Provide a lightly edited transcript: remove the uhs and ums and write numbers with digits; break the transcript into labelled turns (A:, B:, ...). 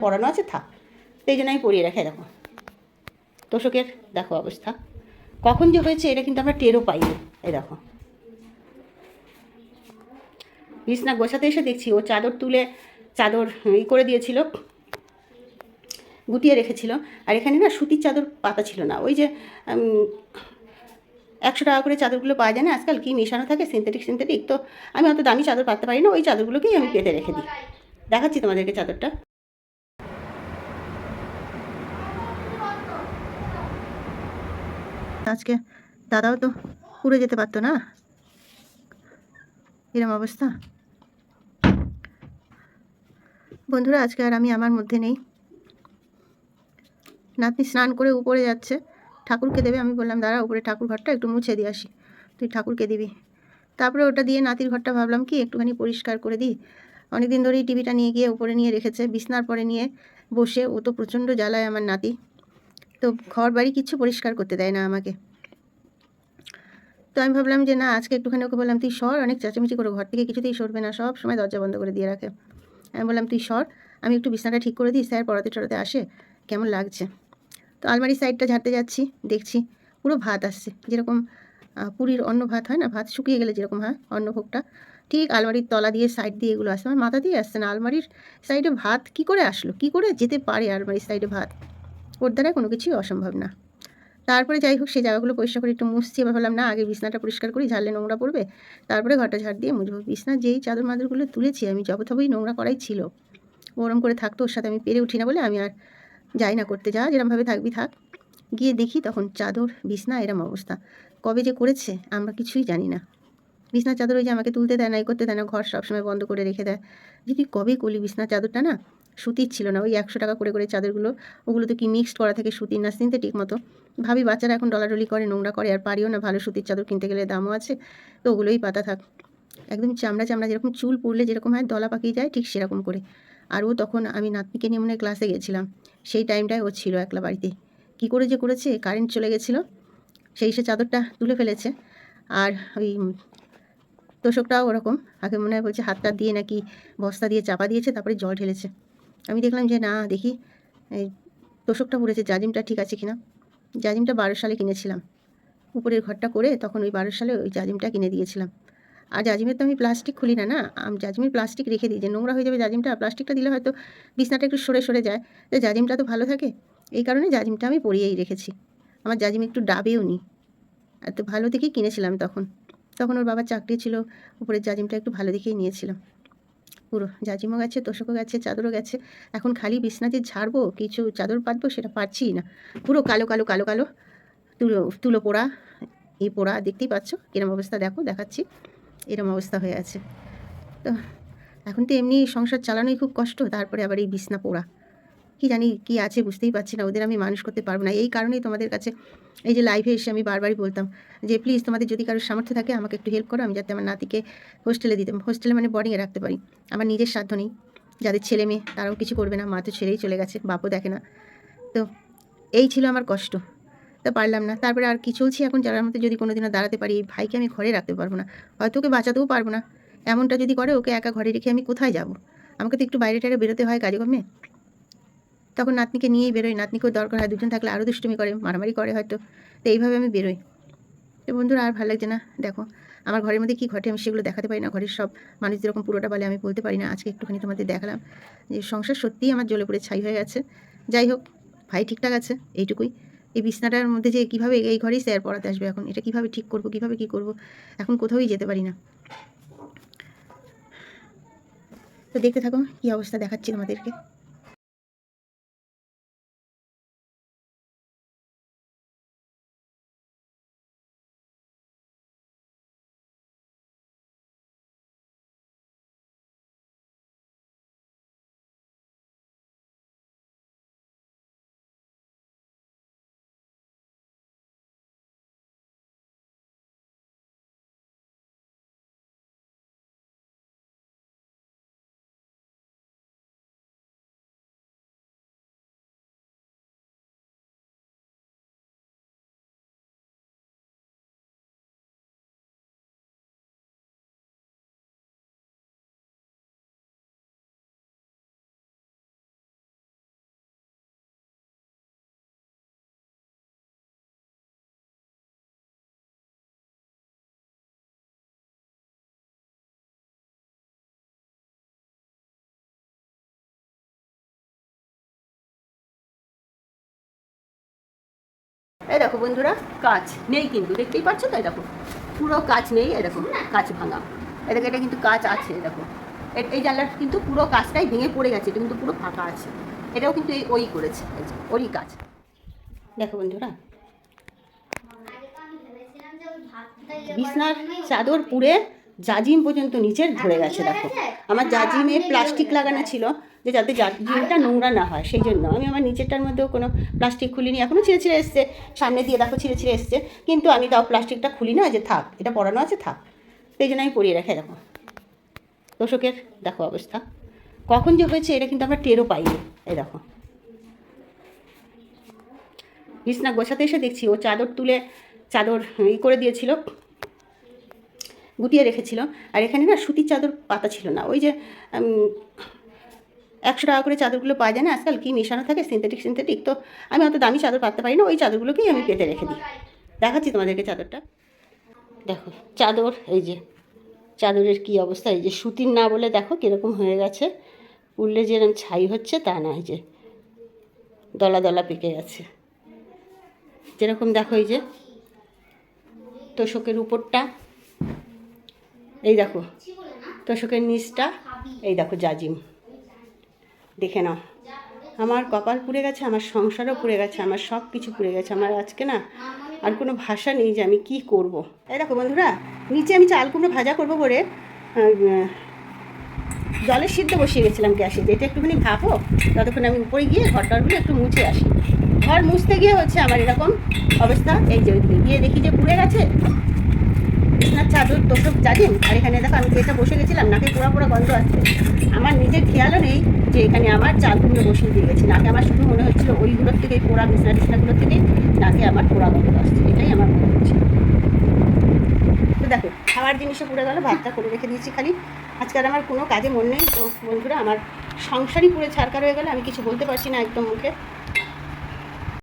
A: পরানো আছে থাক, সেই জন্য আমি পরিয়ে রাখি। দেখো তোষকের দেখো অবস্থা, কখন যে হয়েছে এটা কিন্তু আমরা টেরও পাইনি। এই দেখো বিছনা গোছাতে এসে দেখছি ও চাদর তুলে চাদর করে দিয়েছিল, গুটিয়ে রেখেছিল। আর এখানে না সুতির চাদর পাতা ছিল না, ওই যে 100 টাকা করে চাদরগুলো পাওয়া যায় না আজকাল, কি মেশানো থাকে সিনথেটিক। তো আমি অত দামি চাদর পাততে পারি না, ওই চাদরগুলোকেই আমি পেতে রেখে দিই। দেখাচ্ছি তোমাদেরকে চাদরটা। আজকে দাদাও তো পুড়ে যেতে পারতো না, এরম অবস্থা। বন্ধুরা আজকে আর আমি আমার মধ্যে নেই। নাতনি স্নান করে উপরে যাচ্ছে, ঠাকুরকে দেবে। আমি বললাম দাঁড়া উপরে ঠাকুর ঘরটা একটু মুছে দিয়ে আসি, তুই ঠাকুরকে দিবি। তারপরে ওটা দিয়ে নাতির ঘরটা ভাবলাম কি একটুখানি পরিষ্কার করে দিই। অনেকদিন ধরেই টিভিটা নিয়ে গিয়ে উপরে নিয়ে রেখেছে, বিছনার পরে নিয়ে বসে। ও তো প্রচণ্ড জ্বালায় আমার নাতি, তো ঘর বাড়ি কিচ্ছু পরিষ্কার করতে দেয় না আমাকে। তো আমি ভাবলাম যে না আজকে একটুখানি ওকে বললাম তুই সর, অনেক চেঁচামেচি করে ঘর থেকে কিছুতেই সরবে না, সব সময় দরজা বন্ধ করে দিয়ে রাখে। আমি বললাম তুই সর, আমি একটু বিছনাটা ঠিক করে দিই, স্যার পড়াতে টড়াতে আসে, কেমন লাগছে। তো আলমারি সাইডটা ঝাড়তে যাচ্ছি, দেখছি পুরো ভাত আসছে, যেরকম পুরীর অন্ন ভাত হয় না, ভাত শুকিয়ে গেলে যেরকম হয় অন্নভোগটা, ঠিক আলমারির তলা দিয়ে সাইড দিয়ে এগুলো আসছে। আমার মাথা দিয়ে আসছে না, আলমারির সাইডে ভাত কি করে আসলো, কি করে যেতে পারে আলমারির সাইডে ভাত? ওর দ্বারা কোনো কিছুই অসম্ভব না। তারপরে যাই হোক সেই জায়গাগুলো পরিষ্কার করে একটু মুছছি। এবার ভাবলাম না আগে বিছনাটা পরিষ্কার করি, ঝাড়লে নোংরা পড়বে, তারপরে ঘরটা ঝাড় দিয়ে মুছবো। বিছনা যেই চাদর মাদরগুলো তুলেছি আমি জবথবই নোংরা করাই ছিল, ওরম করে থাকতো, ওর সাথে আমি পেরে উঠি না বলে আমি আর যাই না করতে। যা যেরমভাবে থাকবি থাক। গিয়ে দেখি তখন চাদর বিছনা এরম অবস্থা। কবে যে করেছে আমরা কিছুই জানি না। বিছনার চাদর ওই যে আমাকে তুলতে দেয় না, এই করতে দেয় না, ঘর সবসময় বন্ধ করে রেখে দেয়। যে তুই কবে করলি? বিছনার চাদরটা না সুতির ছিল না, ওই 100 টাকা করে চাদরগুলো, ওগুলো তো কি মিক্সড করা থাকে, সুতির না সিনথেটিক মতো। ভাবি বাচ্চারা এখন ডলাডলি করে, নোংরা করে, আর পারিও না ভালো সুতির চাদর কিনতে গেলে, দামও আছে, তো ওগুলোই পাতা থাক। একদম চামড়া চামড়া, যেরকম চুল পড়লে যেরকম হয় দলা পাকিয়ে যায় ঠিক সেরকম করে। আর ও তখন আমি নাতনিকে নিয়ে মনে হয় ক্লাসে গেছিলাম, সেই টাইমটায় ও ছিল একলা বাড়িতে। কী করে যে করেছে, কারেন্ট চলে গেছিলো, সেই সে চাদরটা তুলে ফেলেছে। আর ওই তোষকটাও ওরকম, আগে মনে হয় বলছে হাতটা দিয়ে নাকি বস্তা দিয়ে চাপা দিয়েছে, তারপরে জল ঢেলেছে। আমি দেখলাম যে না, দেখি এই তোষকটা পড়েছে, জাজিমটা ঠিক আছে কিনা। জাজিমটা 12 সালে কিনেছিলাম, উপরের ঘরটা করে তখন ওই 12 সালে ওই জাজিমটা কিনে দিয়েছিলাম। আর জাজিমের তো আমি প্লাস্টিক খুলি না, না আমি জাজিমের প্লাস্টিক রেখে দিই, যে নোংরা হয়ে যাবে জাজিমটা, প্লাস্টিকটা দিলে হয়তো বিছনাটা একটু সরে সরে যায়, তো জাজিমটা তো ভালো থাকে। এই কারণে জাজিমটা আমি পরিয়েই রেখেছি। আমার জাজিম একটু ডাবেও নি, এত ভালো দেখেই কিনেছিলাম তখন। তখন ওর বাবার চাকরি ছিল, উপরের জাজিমটা একটু ভালো দেখেই নিয়েছিলাম। পুরো জাজিমও গেছে, তোষকও গেছে, চাদরও গেছে। এখন খালি বিছনা যে ঝাড়বো, কিছু চাদর পাতবো, সেটা পারছিই না। পুরো কালো কালো কালো কালো, তুলো তুলো পোড়া, এই পোড়া দেখতেই পাচ্ছ এরম অবস্থা, দেখো দেখাচ্ছি, এরম অবস্থা হয়ে আছে। তো এখন তো এমনি সংসার চালানোই খুব কষ্ট, তারপরে আবার এই বিছনা পোড়া, কি জানি কি আছে বুঝতেই পারছি না। ওদের আমি মানুষ করতে পারবো না, এই কারণেই তোমাদের কাছে এই যে লাইভে এসে আমি বারবারই বলতাম যে প্লিজ তোমাদের যদি কারোর সামর্থ্য থাকে আমাকে একটু হেল্প করো, আমি যাতে আমার নাতিকে হোস্টেলে দিতে, হোস্টেলে মানে বোর্ডিংয়ে রাখতে পারি। আমার নিজের সাধ্য নেই, যাদের ছেলে মেয়ে তারাও কিছু করবে না, মা তো ছেড়েই চলে গেছে, বাপও দেখে না। তো এই ছিল আমার কষ্ট, তো পারলাম না। তারপরে আর কি চলছি এখন, যারা মধ্যে যদি কোনো দিনও দাঁড়াতে পারি, এই ভাইকে আমি ঘরে রাখতে পারবো না, হয়তো ওকে বাঁচাতেও পারবো না। এমনটা যদি করে, ওকে একা ঘরে রেখে আমি কোথায় যাব? আমাকে তো একটু বাইরে টাইরে বেরোতে হয় কাজে কর্মে, তখন নাতনিকে নিয়েই বেরোই। নাতনিকেও দরকার হয়, দুজন থাকলে আরও দুষ্টুমি করে, মারামারি করে হয়তো, তো এইভাবে আমি বেরোই। তো বন্ধুরা আর ভালো লাগছে না, দেখো আমার ঘরের মধ্যে কী ঘটে আমি সেগুলো দেখাতে পারি না, ঘরের সব মানুষ যেরকম পুরোটা বলে আমি বলতে পারি না। আজকে একটুখানি তোমাদের দেখালাম যে সংসার সত্যিই আমার জ্বলে পড়ে ছাই হয়ে গেছে। যাই হোক, ভাই ঠিকঠাক আছে, এইটুকুই। এই বিছনাটার মধ্যে যে কীভাবে, এই ঘরেই স্যার পড়াতে আসবে, এখন এটা কীভাবে ঠিক করবো, কীভাবে কী করবো, এখন কোথাওই যেতে পারি না। তো দেখতে থাকো কী অবস্থা, দেখাচ্ছি তোমাদেরকে। এই দেখো বন্ধুরা, কাঁচ নেই কিন্তু, দেখতেই পাচ্ছ তো? এই দেখো পুরো কাঁচ নেই, এই দেখো কাঁচ ভাঙা। এই দেখো, এটা কিন্তু কাঁচ আছে, এই দেখো এই জানলাটা কিন্তু পুরো কাঁচটাই ভেঙে পড়ে গেছে, এটা কিন্তু পুরো ফাঁকা আছে। এটাও কিন্তু ওই করেছে, এই যে ওরই কাজ। দেখো বন্ধুরা, বিছনার চাদর পুড়ে জাজিম পর্যন্ত নিচের ধরে গেছে। দেখো আমার জাজিমে প্লাস্টিক লাগানো ছিল, যে যাতে জাজিমটা নোংরা না হয়, সেই জন্য আমি আমার নিচেরটার মধ্যেও কোনো প্লাস্টিক খুলিনি। এখনও ছিঁড়ে ছিঁড়ে এসছে, সামনে দিয়ে দেখো ছিঁড়ে ছিঁড়ে এসছে, কিন্তু আমি তাও প্লাস্টিকটা খুলি না, যে থাক এটা পরানো আছে থাক, সেই জন্য আমি পরিয়ে রাখি। দেখো তোষকের দেখো অবস্থা, কখন যে হয়েছে এটা কিন্তু আমরা টেরও পাইনি। এই দেখো বিছনা গোছাতে এসে দেখছি ও চাদর তুলে চাদর করে দিয়েছিল, গুটিয়ে রেখেছিল। আর এখানে না সুতির চাদর পাতা ছিল না, ওই যে 100 টাকা করে চাদরগুলো পাওয়া যায় না আজকাল, কী মেশানো থাকে, সিনথেটিক। তো আমি অত দামি চাদর পাততে পারি না, ওই চাদরগুলোকেই আমি পেতে রেখে দিই। দেখাচ্ছি তোমাদেরকে চাদরটা, দেখো চাদর, এই যে চাদরের কী অবস্থা, এই যে সুতির না বলে দেখো কীরকম হয়ে গেছে, উড়লে যেরকম ছাই হচ্ছে তা না, এই যে দলা দলা পেকে গেছে যেরকম, দেখো এই যে তোষকের উপরটা, এই দেখো তোষকের নিচটা, এই দেখো জাজিম, দেখে নাও। আমার কপাল পুড়ে গেছে, আমার সংসারও পুড়ে গেছে, আমার সব কিছু পুড়ে গেছে। আমার আজকে না আর কোনো ভাষা নেই যে আমি কি করব। এই দেখো বন্ধুরা, নিচে আমি চাল কুমড়ো ভাজা করবো বলে জলের সিদ্ধ বসিয়ে গেছিলাম গ্যাসে, যেটা একটুখানি ভাবো, ততক্ষণ আমি উপরে গিয়ে ঘরটারগুলো একটু মুছে আসি। ঘর মুছতে গিয়ে হচ্ছে আমার এরকম অবস্থা, এই যে গিয়ে দেখি যে পুড়ে গেছে বিছনার চাদর, তোষক জাজিম। আর এখানে দেখো আমি যেটা বসে গেছিলাম, নাকে পোড়া পোড়া গন্ধ আসছে। আমার নিজের খেয়ালও নেই যে এখানে আমার চাল কুমড়ো বসিয়ে দিয়ে গেছি, নাকে আমার শুধু মনে হচ্ছিলো ওইগুলোর থেকে, পোড়া বিছনাগুলোর থেকেই নাকে আমার পোড়া গন্ধ আসছে, এটাই আমার মনে হচ্ছে। তো দেখো খাওয়ার জিনিসও পুড়ে গেল, ভাতটা করে রেখে দিয়েছি খালি। আজকাল আমার কোনো কাজে মন নেই। তো বন্ধুরা, আমার সংসারই পুরো ছাড়কার হয়ে গেল, আমি কিছু বলতে পারছি না একদম মুখে।